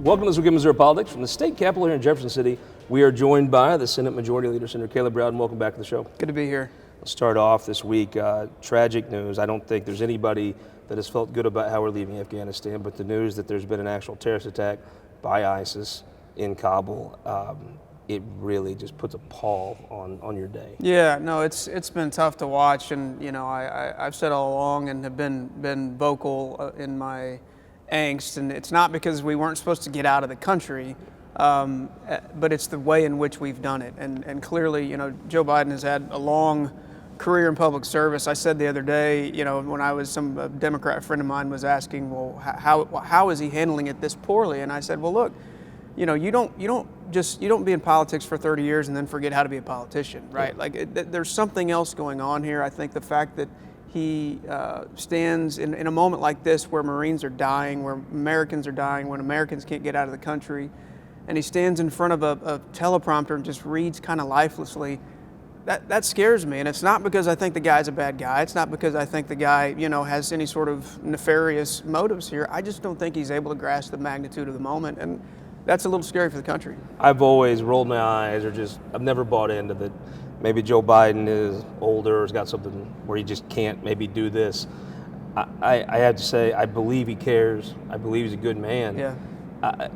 Welcome to this week in Missouri Politics from the state capitol here in Jefferson City. We are joined by the Senate Majority Leader, Senator Caleb Rowden. Welcome back to the show. Good to be here. Let's start off this week. Tragic news. I don't think there's anybody that has felt good about how we're leaving Afghanistan, but the news that there's been an actual terrorist attack by ISIS in Kabul, it really just puts a pall on your day. Yeah, no, it's been tough to watch, and I've said all along and have been vocal in my angst, and it's not because we weren't supposed to get out of the country, but it's the way in which we've done it. And clearly, Joe Biden has had a long career in public service. I said the other day, when a Democrat friend of mine was asking, well, how is he handling it this poorly? And I said, well, look, you don't be in politics for 30 years and then forget how to be a politician, right? Yeah. There's something else going on here. I think the fact that he stands in a moment like this where Marines are dying, where Americans are dying, when Americans can't get out of the country, and he stands in front of a teleprompter and just reads kind of lifelessly, that scares me. And it's not because I think the guy's a bad guy. It's not because I think the guy, has any sort of nefarious motives here. I just don't think he's able to grasp the magnitude of the moment. And that's a little scary for the country. I've always rolled my eyes I've never bought into that. Maybe Joe Biden is older or has got something where he just can't maybe do this. I have to say, I believe he cares. I believe he's a good man. Yeah.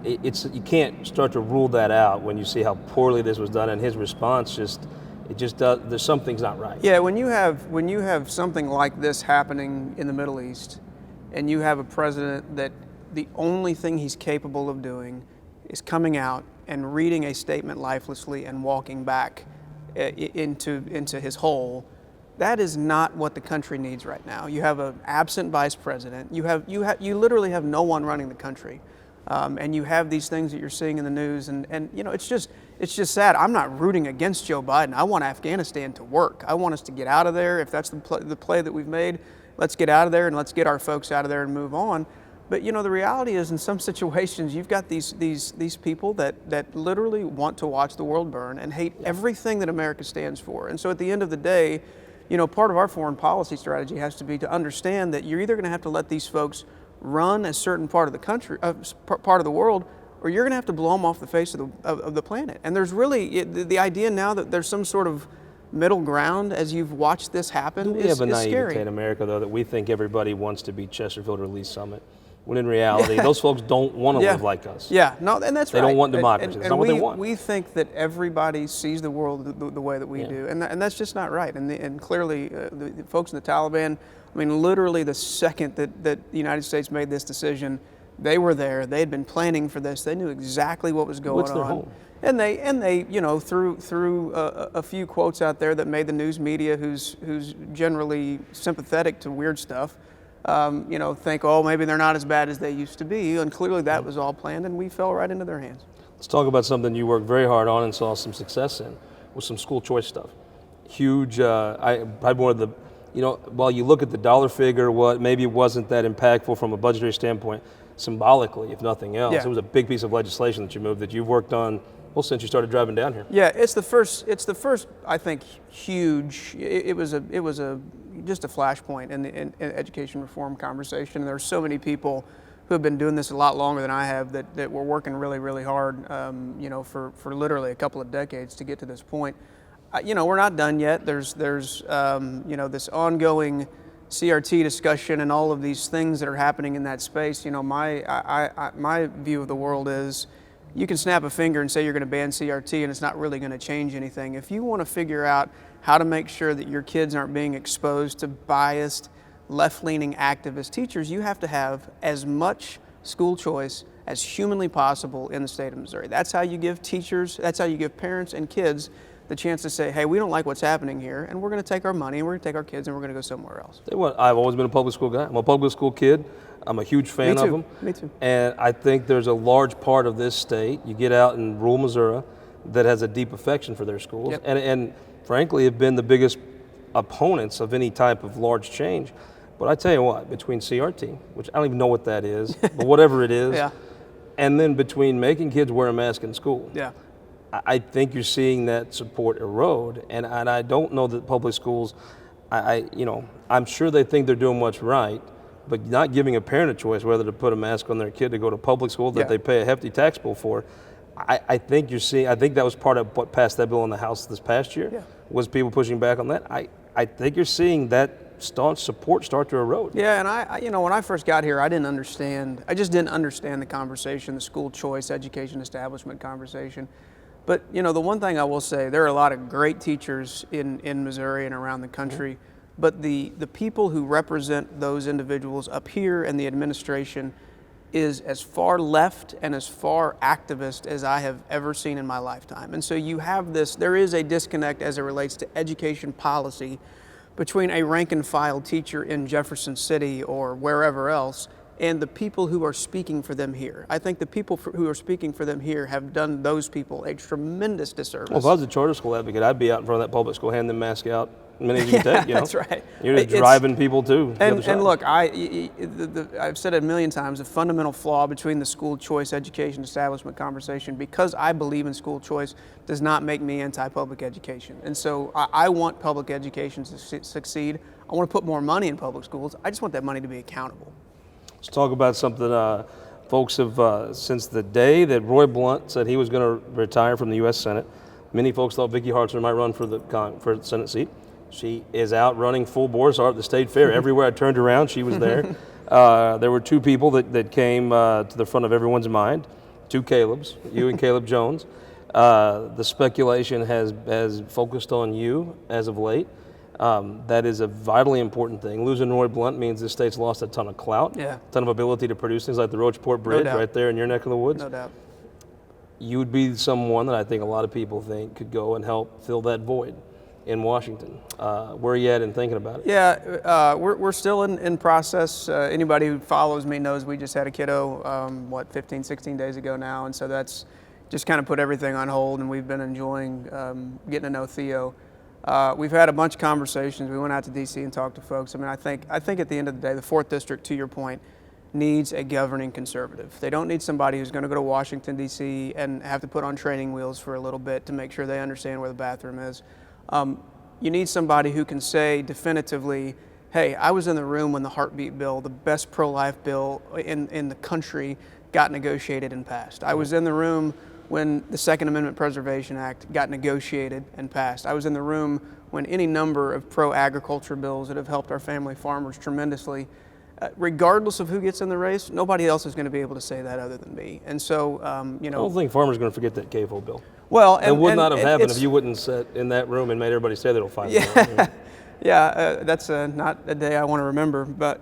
You can't start to rule that out when you see how poorly this was done, and his response there's something's not right. Yeah, when you have something like this happening in the Middle East, and you have a president that the only thing he's capable of doing is coming out and reading a statement lifelessly and walking back into his hole, that is not what the country needs right now. You have an absent vice president. You literally have no one running the country, and you have these things that you're seeing in the news, and it's just sad. I'm not rooting against Joe Biden. I want Afghanistan to work. I want us to get out of there. If that's the play that we've made, let's get out of there and let's get our folks out of there and move on. But the reality is, in some situations, you've got these people that literally want to watch the world burn and hate everything that America stands for. And so at the end of the day, part of our foreign policy strategy has to be to understand that you're either going to have to let these folks run a certain part of the country, part of the world, or you're going to have to blow them off the face of the planet. And there's really the idea now that there's some sort of middle ground as you've watched this happen. We have a naivete in America, though, that we think everybody wants to be Chesterfield or Lee Summit. When in reality, those folks don't want to live like us. Yeah, no, and that's right. They don't want democracy. That's not what they want. We think that everybody sees the world the way that we do, and that's just not right. And clearly, the folks in the Taliban, literally the second that the United States made this decision, they were there. They had been planning for this. They knew exactly what was going on. What's their home? And they threw a few quotes out there that made the news media, who's generally sympathetic to weird stuff, think, oh, maybe they're not as bad as they used to be. And clearly that was all planned, and we fell right into their hands. Let's talk about something you worked very hard on and saw some success in, with some school choice stuff. Huge, probably one of the, while you look at the dollar figure, what maybe it wasn't that impactful from a budgetary standpoint, symbolically, if nothing else, It was a big piece of legislation that you moved that you've worked on, well, since you started driving down here. Yeah, it's the first, I think, huge, it was just a flashpoint in education reform conversation. And there are so many people who have been doing this a lot longer than I have that were working really, really hard, for literally a couple of decades to get to this point. We're not done yet. There's this ongoing CRT discussion and all of these things that are happening in that space. My view of the world is, you can snap a finger and say you're going to ban CRT and it's not really going to change anything. If you want to figure out how to make sure that your kids aren't being exposed to biased, left-leaning activist teachers, you have to have as much school choice as humanly possible in the state of Missouri. That's how you give teachers, that's how you give parents and kids the chance to say, hey, we don't like what's happening here, and we're going to take our money, and we're going to take our kids, and we're going to go somewhere else. I've always been a public school guy. I'm a public school kid. I'm a huge fan of them. Me too. And I think there's a large part of this state, you get out in rural Missouri, that has a deep affection for their schools, and frankly have been the biggest opponents of any type of large change. But I tell you what, between CRT, which I don't even know what that is, but whatever it is, and then between making kids wear a mask in school, I think you're seeing that support erode, and I don't know that public schools, I'm sure they think they're doing what's right, but not giving a parent a choice whether to put a mask on their kid to go to public school that they pay a hefty tax bill for. I think I think that was part of what passed that bill in the House this past year, was people pushing back on that. I think you're seeing that staunch support start to erode. Yeah, and I when I first got here, I just didn't understand the conversation, the school choice, education establishment conversation. But, the one thing I will say, there are a lot of great teachers in Missouri and around the country, but the people who represent those individuals up here and the administration is as far left and as far activist as I have ever seen in my lifetime. And so there is a disconnect as it relates to education policy between a rank and file teacher in Jefferson City or wherever else and the people who are speaking for them here. I think the people who are speaking for them here have done those people a tremendous disservice. Well, if I was a charter school advocate, I'd be out in front of that public school handing them masks out. Many of you can take, That's right. You're just driving people too. And look, I've said it a million times, the fundamental flaw between the school choice education establishment conversation, because I believe in school choice, does not make me anti-public education. And so I want public education to succeed. I want to put more money in public schools. I just want that money to be accountable. Let's talk about something folks have, since the day that Roy Blunt said he was going to retire from the U.S. Senate, many folks thought Vicki Hartzler might run for the Senate seat. She is out running full bore, saw her at the State Fair. Everywhere I turned around, she was there. There were two people that came to the front of everyone's mind, two Calebs, you and Caleb Jones. The speculation has focused on you as of late. That is a vitally important thing. Losing Roy Blunt means this state's lost a ton of clout, a ton of ability to produce things like the Roachport Bridge right there in your neck of the woods. No doubt. You would be someone that I think a lot of people think could go and help fill that void in Washington. Where are you at in thinking about it? Yeah, we're still in process. Anybody who follows me knows we just had a kiddo, 15, 16 days ago now, and so that's just kind of put everything on hold, and we've been enjoying getting to know Theo. We've had a bunch of conversations. We went out to D.C. and talked to folks. I mean, I think at the end of the day, the 4th District, to your point, needs a governing conservative. They don't need somebody who's going to go to Washington, D.C. and have to put on training wheels for a little bit to make sure they understand where the bathroom is. You need somebody who can say definitively, hey, I was in the room when the heartbeat bill, the best pro-life bill in the country, got negotiated and passed. I was in the room when the Second Amendment Preservation Act got negotiated and passed. I was in the room when any number of pro-agriculture bills that have helped our family farmers tremendously. Regardless of who gets in the race, nobody else is going to be able to say that other than me. And so, I don't think farmers are going to forget that CAFO bill. Well, it would not have happened if you wouldn't sit in that room and made everybody say they'll fight. That's not a day I want to remember. But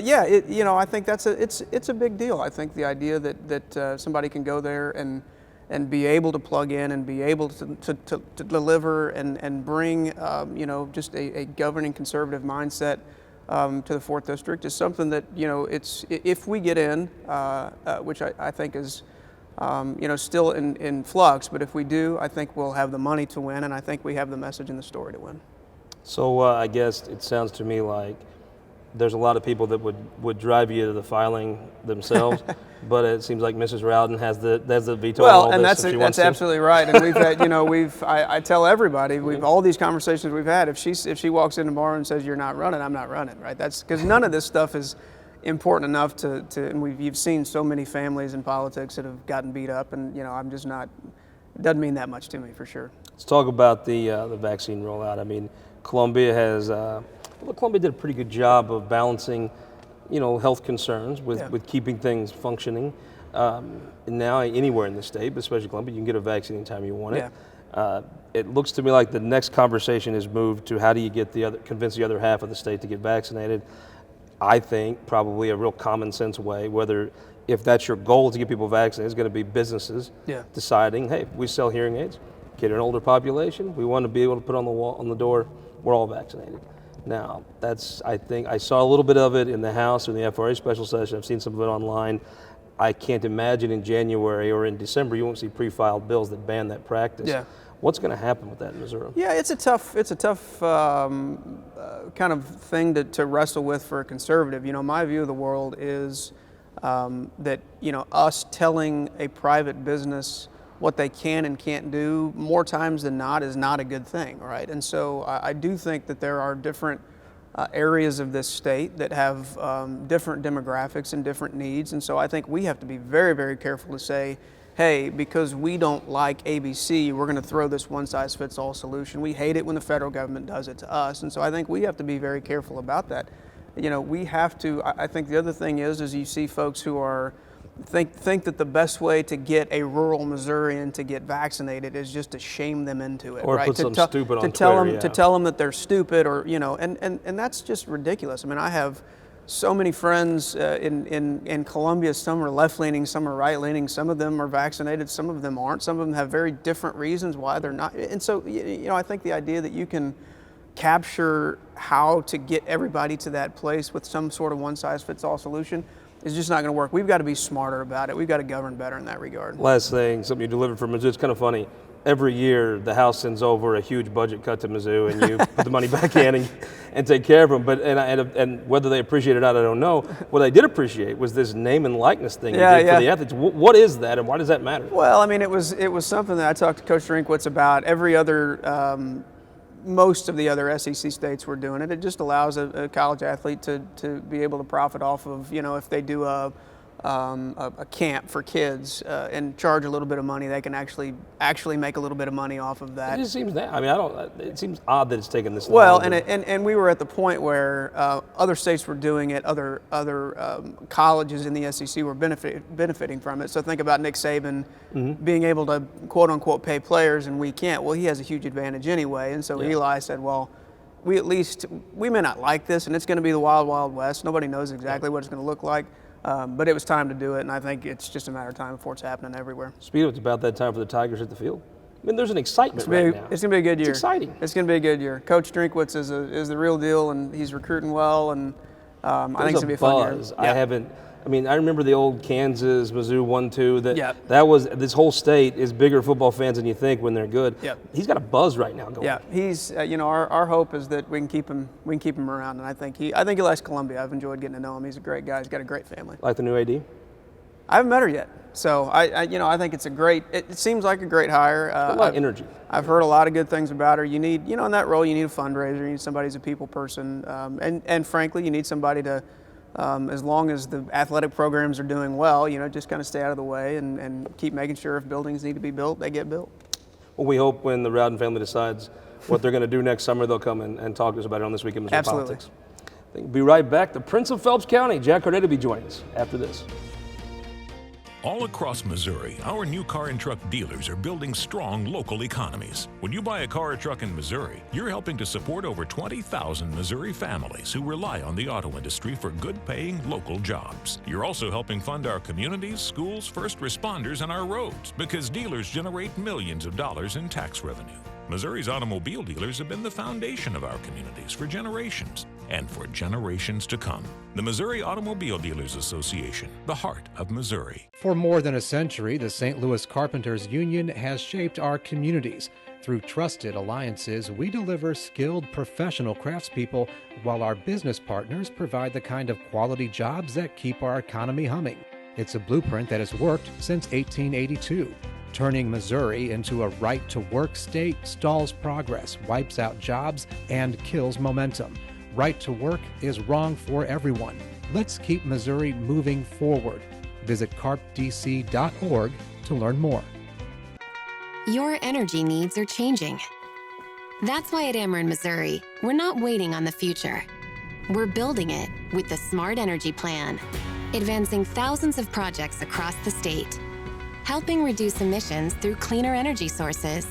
yeah, I think it's a big deal. I think the idea that somebody can go there and be able to plug in and be able to deliver and bring just a governing conservative mindset to the 4th District is something that it's, if we get in, which I think is still in flux, but if we do, I think we'll have the money to win, and I think we have the message and the story to win. So I guess it sounds to me like there's a lot of people that would drive you to the filing themselves, but it seems like Mrs. Rowden has the veto on all this. Well, and that's absolutely right. And we've had, I tell everybody, all these conversations we've had, if she walks in tomorrow and says you're not running, I'm not running, right? That's because none of this stuff is important enough to and you've seen so many families in politics that have gotten beat up, and I'm just not. It doesn't mean that much to me for sure. Let's talk about the vaccine rollout. I mean, Columbia did a pretty good job of balancing, health concerns with keeping things functioning. Now anywhere in the state, but especially Columbia, you can get a vaccine anytime you want it. It looks to me like the next conversation has moved to how do you convince the other half of the state to get vaccinated. I think probably a real common sense way, if that's your goal to get people vaccinated, it's going to be businesses deciding, hey, we sell hearing aids, get an older population, we want to be able to put on the wall, on the door, we're all vaccinated. Now, I think I saw a little bit of it in the House or the FRA special session. I've seen some of it online. I can't imagine in January or in December you won't see pre-filed bills that ban that practice. Yeah. What's going to happen with that in Missouri? Yeah, it's a tough kind of thing to wrestle with for a conservative. My view of the world is that us telling a private business what they can and can't do more times than not is not a good thing, right? And so I do think that there are different areas of this state that have different demographics and different needs. And so I think we have to be very, very careful to say, hey, because we don't like ABC, we're going to throw this one-size-fits-all solution. We hate it when the federal government does it to us. And so I think we have to be very careful about that. You know, we have to, I think the other thing is you see folks who are, think that the best way to get a rural Missourian to get vaccinated is just to shame them into it, or right? put to something stupid on tell Twitter, them, yeah. to tell them that they're stupid, or, you know, and that's just ridiculous. I mean, I have so many friends in Columbia. Some are left-leaning, some are right-leaning. Some of them are vaccinated, some of them aren't. Some of them have very different reasons why they're not. And so, you know, I think the idea that you can capture how to get everybody to that place with some sort of one-size-fits-all solution is just not going to work. We've got to be smarter about it. We've got to govern better in that regard. Last thing, something you delivered from Mizzou, it's kind of funny. Every year, the House sends over a huge budget cut to Mizzou, and you put the money back in and take care of them. But and whether they appreciate it or not, I don't know. What I did appreciate was this name and likeness thing you did for the athletes. What is that, and why does that matter? Well, I mean, it was something that I talked to Coach Drinkwitz about. Every other, most of the other SEC states were doing it. It just allows a college athlete to be able to profit off of, you know, if they do a camp for kids and charge a little bit of money, they can actually make a little bit of money off of that. It just seems that. I mean, it seems odd that it's taken this long. Well, and we were at the point where other states were doing it, other colleges in the SEC were benefiting from it. So think about Nick Saban being able to quote unquote pay players, and we can't. Well, he has a huge advantage anyway. And so Eli said, well, we may not like this, and it's going to be the wild, wild west. Nobody knows exactly what it's going to look like. But it was time to do it, and I think it's just a matter of time before it's happening everywhere. Speaking of, it's about that time for the Tigers at the field. I mean, there's an excitement right now. It's going to be a good year. It's exciting. It's going to be a good year. Coach Drinkwitz is the real deal, and he's recruiting well, and I think it's going to be a fun year. Yeah. I remember the old Kansas, Mizzou 1-2. That was, this whole state is bigger football fans than you think when they're good. Yep. He's got a buzz right now going. Yeah, he's, you know, our hope is that we can keep him around, and I think he likes Columbia. I've enjoyed getting to know him. He's a great guy. He's got a great family. Like the new AD? I haven't met her yet. So I think it's it seems like a great hire. A lot of energy. I've heard a lot of good things about her. You need, you know, in that role, you need a fundraiser. You need somebody who's a people person. And frankly, you need somebody to, as long as the athletic programs are doing well, you know, just kind of stay out of the way and keep making sure if buildings need to be built, they get built. Well, we hope when the Rowden family decides what they're going to do next summer, they'll come and talk to us about it on This Week in Missouri Absolutely. Politics. We'll be right back. The Prince of Phelps County, Jack Cardetti, will be joining us after this. All across Missouri, our new car and truck dealers are building strong local economies. When you buy a car or truck in Missouri, you're helping to support over 20,000 Missouri families who rely on the auto industry for good-paying local jobs. You're also helping fund our communities, schools, first responders, and our roads, because dealers generate millions of dollars in tax revenue. Missouri's automobile dealers have been the foundation of our communities for generations and for generations to come. The Missouri Automobile Dealers Association, the heart of Missouri. For more than a century, the St. Louis Carpenters Union has shaped our communities. Through trusted alliances, we deliver skilled professional craftspeople while our business partners provide the kind of quality jobs that keep our economy humming. It's a blueprint that has worked since 1882. Turning Missouri into a right-to-work state stalls progress, wipes out jobs, and kills momentum. Right to work is wrong for everyone. Let's keep Missouri moving forward. Visit carpdc.org to learn more. Your energy needs are changing. That's why at Ameren Missouri, we're not waiting on the future. We're building it with the Smart Energy Plan, advancing thousands of projects across the state, helping reduce emissions through cleaner energy sources,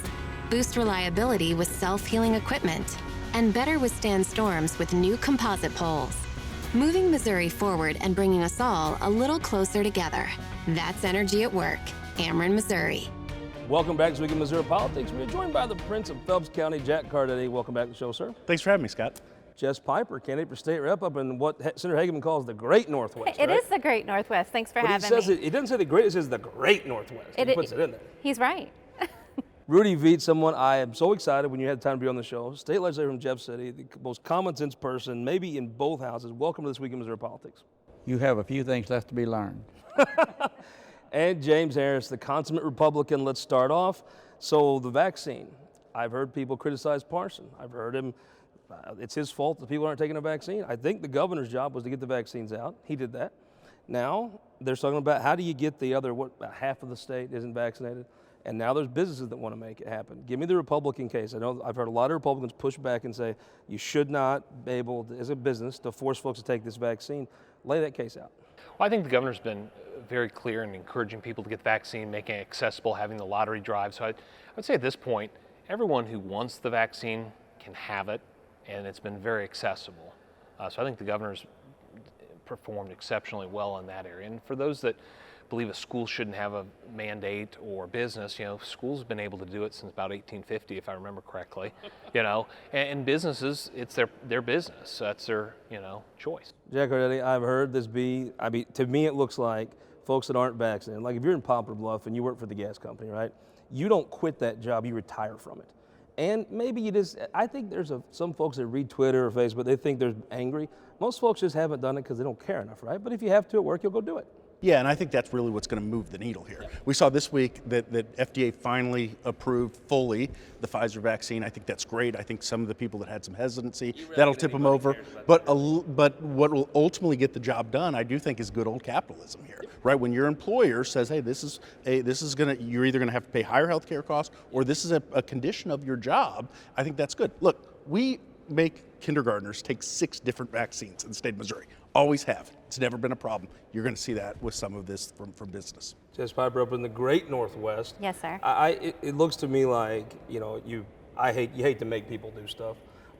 boost reliability with self-healing equipment, and better withstand storms with new composite poles. Moving Missouri forward and bringing us all a little closer together. That's energy at work. Ameren, Missouri. Welcome back to This Week in Missouri Politics. We're joined by the Prince of Phelps County, Jack Cardetti. Welcome back to the show, sir. Thanks for having me, Scott. Jess Piper, candidate for state rep up in what Senator Hageman calls the Great Northwest. It right? is the Great Northwest. Thanks for having me. It doesn't say the Great, it says the Great Northwest. He puts it in there. He's right. Rudy Veit, someone I am so excited when you had time to be on the show. State legislator from Jeff City, the most common sense person, maybe in both houses. Welcome to This Week in Missouri Politics. You have a few things left to be learned. And James Harris, the consummate Republican. Let's start off. So the vaccine, I've heard people criticize Parson. I've heard him, it's his fault that people aren't taking a vaccine. I think the governor's job was to get the vaccines out. He did that. Now they're talking about how do you get the other, about half of the state isn't vaccinated? And now there's businesses that want to make it happen. Give me the Republican case. I know I've heard a lot of Republicans push back and say you should not be able, to, as a business, to force folks to take this vaccine. Lay that case out. Well, I think the governor's been very clear in encouraging people to get the vaccine, making it accessible, having the lottery drive. So I would say at this point, everyone who wants the vaccine can have it, and it's been very accessible. So I think the governor's performed exceptionally well in that area. And for those that believe a school shouldn't have a mandate or business, schools have been able to do it since about 1850, if I remember correctly, and businesses, it's their business. So that's their, choice. Jack Cardetti, I've heard this to me it looks like folks that aren't vaccinated, like if you're in Poplar Bluff and you work for the gas company, right? You don't quit that job, you retire from it. And maybe I think there's some folks that read Twitter or Facebook, they think they're angry. Most folks just haven't done it because they don't care enough, right? But if you have to at work, you'll go do it. Yeah, and I think that's really what's going to move the needle here. We saw this week that FDA finally approved fully the Pfizer vaccine. I think that's great. I think some of the people that had some hesitancy, that'll tip them over. But what will ultimately get the job done, I do think, is good old capitalism here, right? When your employer says, hey, you're either going to have to pay higher health care costs or this is a condition of your job, I think that's good. Look, we make kindergartners take 6 different vaccines in the state of Missouri. Always have. It's never been a problem. You're going to see that with some of this from business. Jess Piper up in the great Northwest. Yes, sir. It looks to me like, you hate to make people do stuff.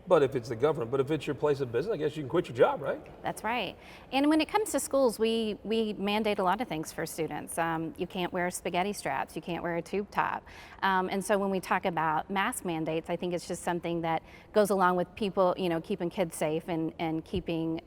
But if it's the government, but if it's your place of business, I guess you can quit your job, right? That's right. And when it comes to schools, we mandate a lot of things for students. You can't wear spaghetti straps, you can't wear a tube top. And so when we talk about mask mandates, I think it's just something that goes along with people, keeping kids safe and keeping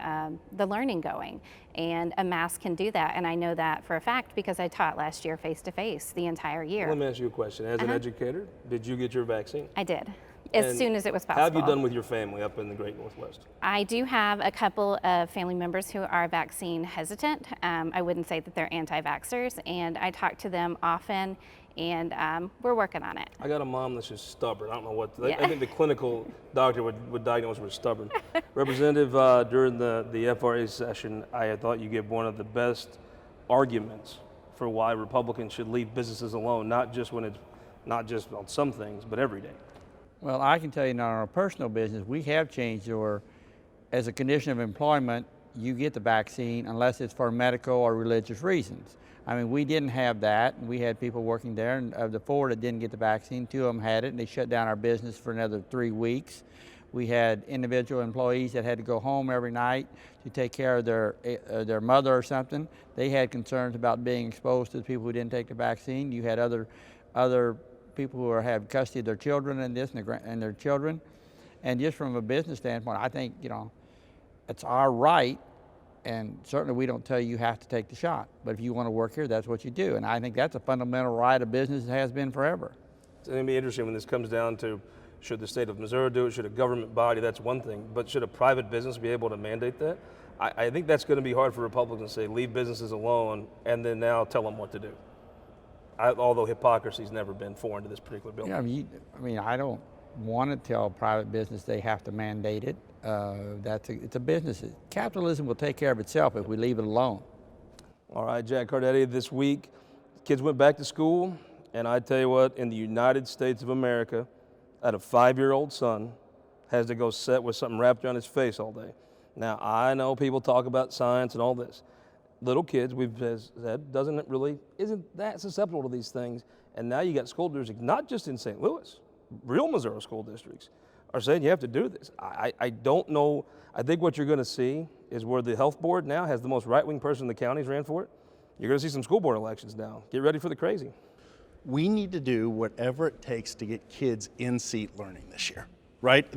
the learning going. And a mask can do that. And I know that for a fact because I taught last year face-to-face the entire year. Let me ask you a question. As an educator, did you get your vaccine? I did. As soon as it was possible. How have you done with your family up in the great Northwest? I do have a couple of family members who are vaccine hesitant. I wouldn't say that they're anti-vaxxers, and I talk to them often, and we're working on it. I got a mom that's just stubborn. I don't know what, I think the clinical doctor would diagnose her as stubborn. Representative, during the FRA session, I thought you gave one of the best arguments for why Republicans should leave businesses alone, not just on some things, but every day. Well, I can tell you in our personal business, we have changed as a condition of employment, you get the vaccine unless it's for medical or religious reasons. I mean, we didn't have that. We had people working there, and of the 4 that didn't get the vaccine, 2 of them had it, and they shut down our business for another 3 weeks. We had individual employees that had to go home every night to take care of their mother or something. They had concerns about being exposed to the people who didn't take the vaccine. You had other people who have custody of their children and their children. And just from a business standpoint, I think, it's our right, and certainly we don't tell you have to take the shot. But if you want to work here, that's what you do. And I think that's a fundamental right of business that has been forever. It's going to be interesting when this comes down to should the state of Missouri do it, should a government body, that's one thing, but should a private business be able to mandate that? I think that's going to be hard for Republicans to say, leave businesses alone, and then now tell them what to do. Although hypocrisy's never been foreign to this particular bill. Yeah, I don't want to tell private business they have to mandate it. It's a business. Capitalism will take care of itself if we leave it alone. All right, Jack Cardetti, this week, kids went back to school, and I tell you what, in the United States of America, I had a 5-year-old son has to go sit with something wrapped around his face all day. Now, I know people talk about science and all this. Little kids, we've said, isn't that susceptible to these things. And now you got school districts, not just in St. Louis, real Missouri school districts are saying you have to do this. I don't know. I think what you're going to see is where the health board now has the most right-wing person in the counties ran for it. You're going to see some school board elections now. Get ready for the crazy. We need to do whatever it takes to get kids in-seat learning this year, right?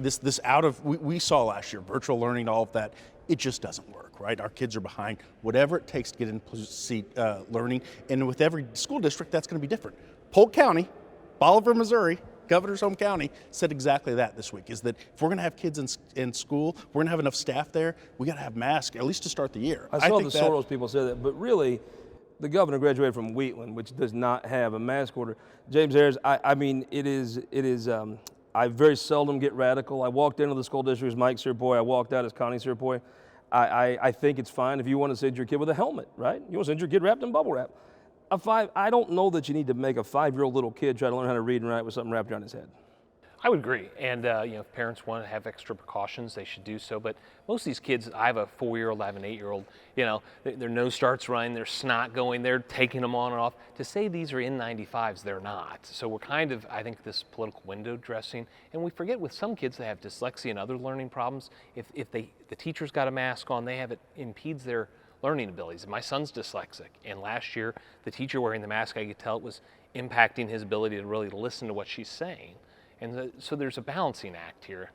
We saw last year, virtual learning, all of that. It just doesn't work, right? Our kids are behind. Whatever it takes to get in-seat learning, and with every school district, that's going to be different. Polk County, Bolivar, Missouri, governor's home county, said exactly that this week, is that if we're going to have kids in school, we're going to have enough staff there, we got to have masks, at least to start the year. I saw the Soros people say that, but really, the governor graduated from Wheatland, which does not have a mask order. James Ayers, I mean, it is I very seldom get radical. I walked into the school district as Mike's here boy. I walked out as Connie's here boy. I think it's fine if you want to send your kid with a helmet, right? You want to send your kid wrapped in bubble wrap. I don't know that you need to make a 5-year-old little kid try to learn how to read and write with something wrapped around his head. I would agree, and if parents want to have extra precautions, they should do so. But most of these kids, I have a 4-year-old, I have an 8-year-old. Their nose starts running, their snot going, they're taking them on and off. To say these are N95s, they're not. So we're kind of, I think, this political window dressing, and we forget with some kids that have dyslexia and other learning problems. If the teacher's got a mask on, it impedes their learning abilities. My son's dyslexic, and last year the teacher wearing the mask, I could tell it was impacting his ability to really listen to what she's saying. And so there's a balancing act here.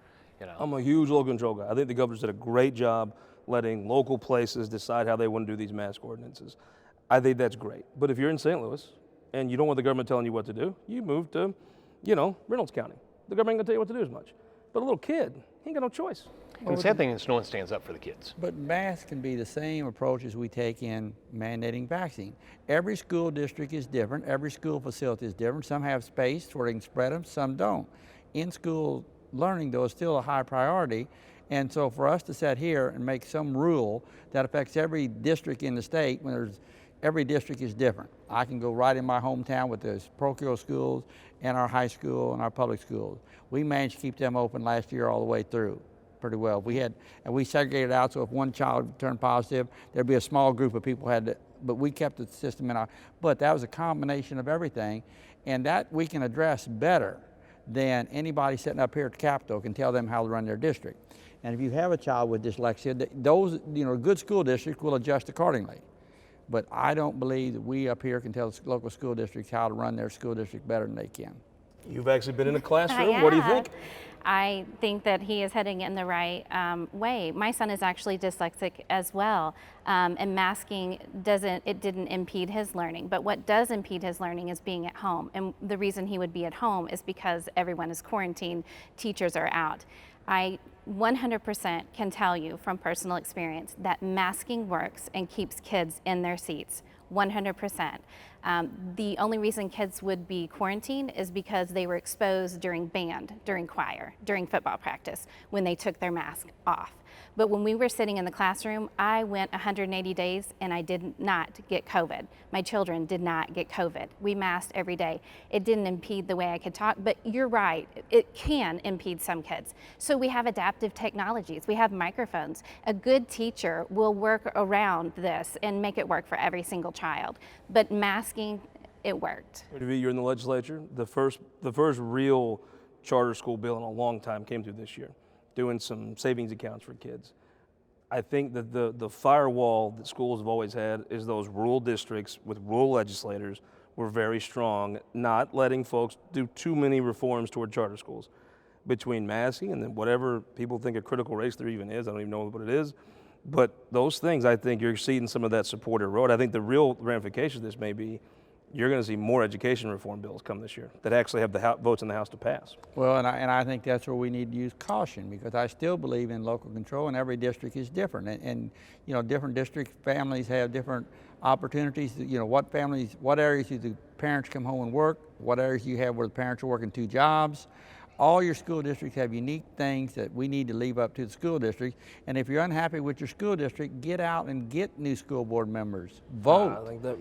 I'm a huge local control guy. I think the governor's did a great job letting local places decide how they want to do these mask ordinances. I think that's great. But if you're in St. Louis and you don't want the government telling you what to do, you move to, Reynolds County. The government ain't gonna tell you what to do as much. But a little kid, he ain't got no choice. And the sad thing is no one stands up for the kids. But masks can be the same approaches we take in mandating vaccine. Every school district is different. Every school facility is different. Some have space where they can spread them, some don't. In-school learning, though, is still a high priority. And so for us to sit here and make some rule that affects every district in the state, every district is different. I can go right in my hometown with the parochial schools and our high school and our public schools. We managed to keep them open last year all the way through pretty well. We segregated out, so if one child turned positive, there'd be a small group of people but we kept the system in our, but that was a combination of everything, and that we can address better than anybody sitting up here at the Capitol can tell them how to run their district. And if you have a child with dyslexia, those, good school districts will adjust accordingly. But I don't believe that we up here can tell the local school districts how to run their school district better than they can. You've actually been in a classroom. What do you think? I think that he is heading in the right way. My son is actually dyslexic as well, and masking didn't impede his learning. But what does impede his learning is being at home. And the reason he would be at home is because everyone is quarantined, teachers are out. I 100% can tell you from personal experience that masking works and keeps kids in their seats. 100%. The only reason kids would be quarantined is because they were exposed during band, during choir, during football practice, when they took their mask off. But when we were sitting in the classroom, I went 180 days and I did not get COVID. My children did not get COVID. We masked every day. It didn't impede the way I could talk, but you're right, it can impede some kids. So we have adaptive technologies, we have microphones. A good teacher will work around this and make it work for every single child. But masking, it worked. Rudy Veit, you're in the legislature. The first real charter school bill in a long time came through this year, doing some savings accounts for kids. I think that the firewall that schools have always had is those rural districts with rural legislators were very strong, not letting folks do too many reforms toward charter schools. Between masking and then whatever people think a critical race there even is, I don't even know what it is, but those things, I think you're seeing some of that support erode. I think the real ramification of this may be you're going to see more education reform bills come this year that actually have the votes in the House to pass. Well, and I think that's where we need to use caution, because I still believe in local control, and every district is different. And different district families have different opportunities. What areas do the parents come home and work? What areas do you have where the parents are working 2 jobs? All your school districts have unique things that we need to leave up to the school district. And if you're unhappy with your school district, get out and get new school board members. Vote. I think that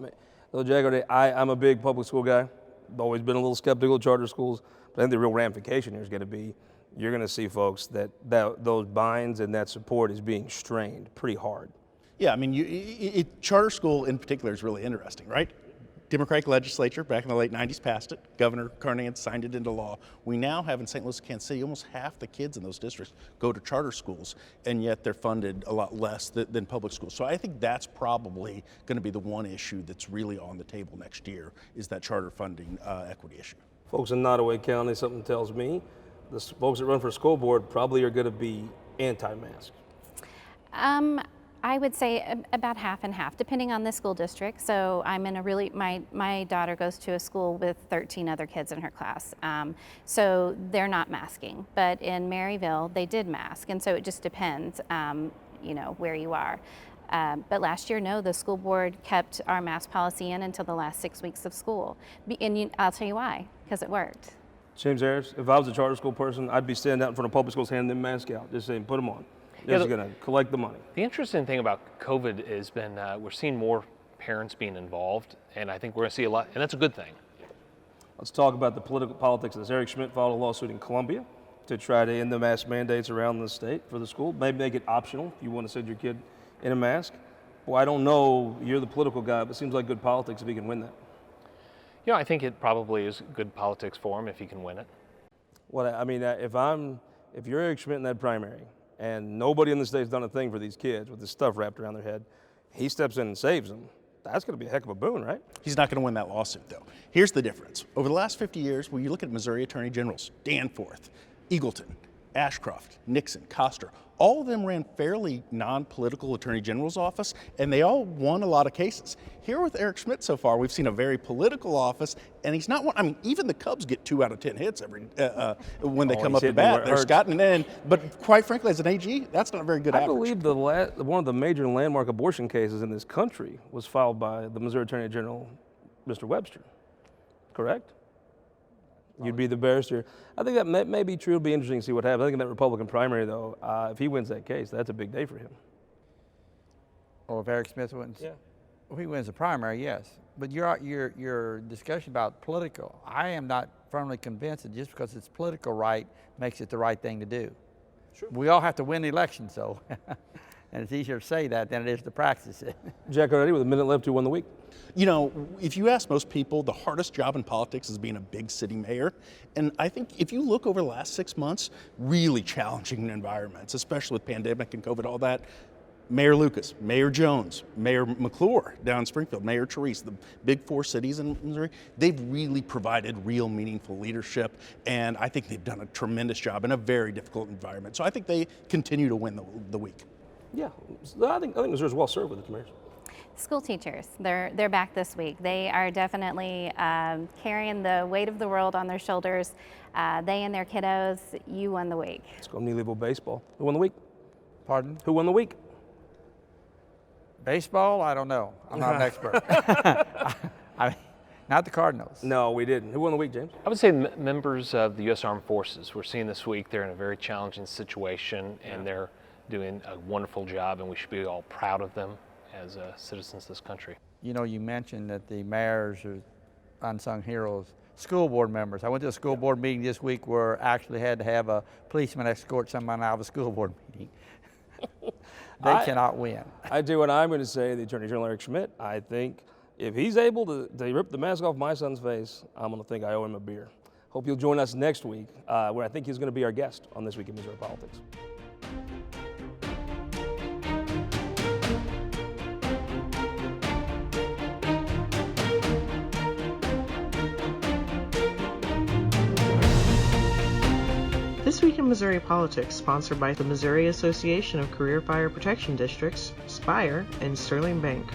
I'm a big public school guy. I've always been a little skeptical of charter schools, but I think the real ramification here is going to be you're going to see folks that those binds and that support is being strained pretty hard. Yeah, I mean, charter school in particular is really interesting, right? Democratic legislature back in the late 90s passed it. Governor Cardetti signed it into law. We now have in St. Louis, Kansas City, almost half the kids in those districts go to charter schools, and yet they're funded a lot less than public schools. So I think that's probably going to be the one issue that's really on the table next year, is that charter funding equity issue. Folks in Nottoway County, something tells me, the folks that run for school board probably are going to be anti-mask. I would say about half and half, depending on the school district. So I'm in my daughter goes to a school with 13 other kids in her class. So they're not masking, but in Maryville, they did mask. And so it just depends, where you are. But last year, no, the school board kept our mask policy in until the last 6 weeks of school. And I'll tell you why, because it worked. James Harris, if I was a charter school person, I'd be standing out in front of public schools handing them masks out, just saying, put them on. This is going to collect the money. The interesting thing about COVID has been we're seeing more parents being involved, and I think we're going to see a lot, and that's a good thing. Let's talk about the political politics of this. Eric Schmidt filed a lawsuit in Columbia to try to end the mask mandates around the state for the school. Maybe make it optional if you want to send your kid in a mask. Well, I don't know, you're the political guy, but it seems like good politics if he can win that. You know, I think it probably is good politics for him if he can win it. Well, I mean, if you're Eric Schmidt in that primary, and nobody in the state's done a thing for these kids with this stuff wrapped around their head, he steps in and saves them. That's going to be a heck of a boon, right? He's not going to win that lawsuit, though. Here's the difference. Over the last 50 years, when you look at Missouri Attorney Generals, Danforth, Eagleton, Ashcroft, Nixon, Koster, all of them ran fairly non-political attorney general's office, and they all won a lot of cases. Here with Eric Schmidt so far, we've seen a very political office, and he's not one. I mean, even the Cubs get 2 out of 10 hits every when they come up to bat. They're scotting in, but quite frankly, as an AG, that's not a very good average. I believe one of the major landmark abortion cases in this country was filed by the Missouri Attorney General, Mr. Webster. Correct? You'd be the barrister. I think that may be true. It'll be interesting to see what happens. I think in that Republican primary, though, if he wins that case, that's a big day for him. Or if Eric Smith wins? Yeah. If he wins the primary, yes. But your discussion about political, I am not firmly convinced that just because it's political right makes it the right thing to do. Sure. We all have to win the election, so. And it's easier to say that than it is to practice it. Jack Cardetti, with a minute left, who won the week? You know, if you ask most people, the hardest job in politics is being a big city mayor. And I think if you look over the last 6 months, really challenging environments, especially with pandemic and COVID, all that. Mayor Lucas, Mayor Jones, Mayor McClure down in Springfield, Mayor Therese, the big 4 cities in Missouri, they've really provided real meaningful leadership, and I think they've done a tremendous job in a very difficult environment. So I think they continue to win the week. Yeah, I think Missouri's well served with its mayors. School teachers, they're back this week. They are definitely carrying the weight of the world on their shoulders. They and their kiddos, you won the week. Let's go Neely baseball. Who won the week? Pardon? Who won the week? Baseball? I don't know. I'm not an expert. I mean, not the Cardinals. No, we didn't. Who won the week, James? I would say members of the U.S. Armed Forces. We're seeing this week they're in a very challenging situation, and they're doing a wonderful job, and we should be all proud of them as citizens of this country. You know, you mentioned that the mayors are unsung heroes. School board members. I went to a school board meeting this week where I actually had to have a policeman escort someone out of a school board meeting. They cannot win. I do what I'm going to say, the Attorney General Eric Schmidt. I think if he's able to rip the mask off my son's face, I'm going to think I owe him a beer. Hope you'll join us next week, where I think he's going to be our guest on This Week in Missouri Politics. This Week in Missouri Politics, sponsored by the Missouri Association of Career Fire Protection Districts, Spire, and Sterling Bank.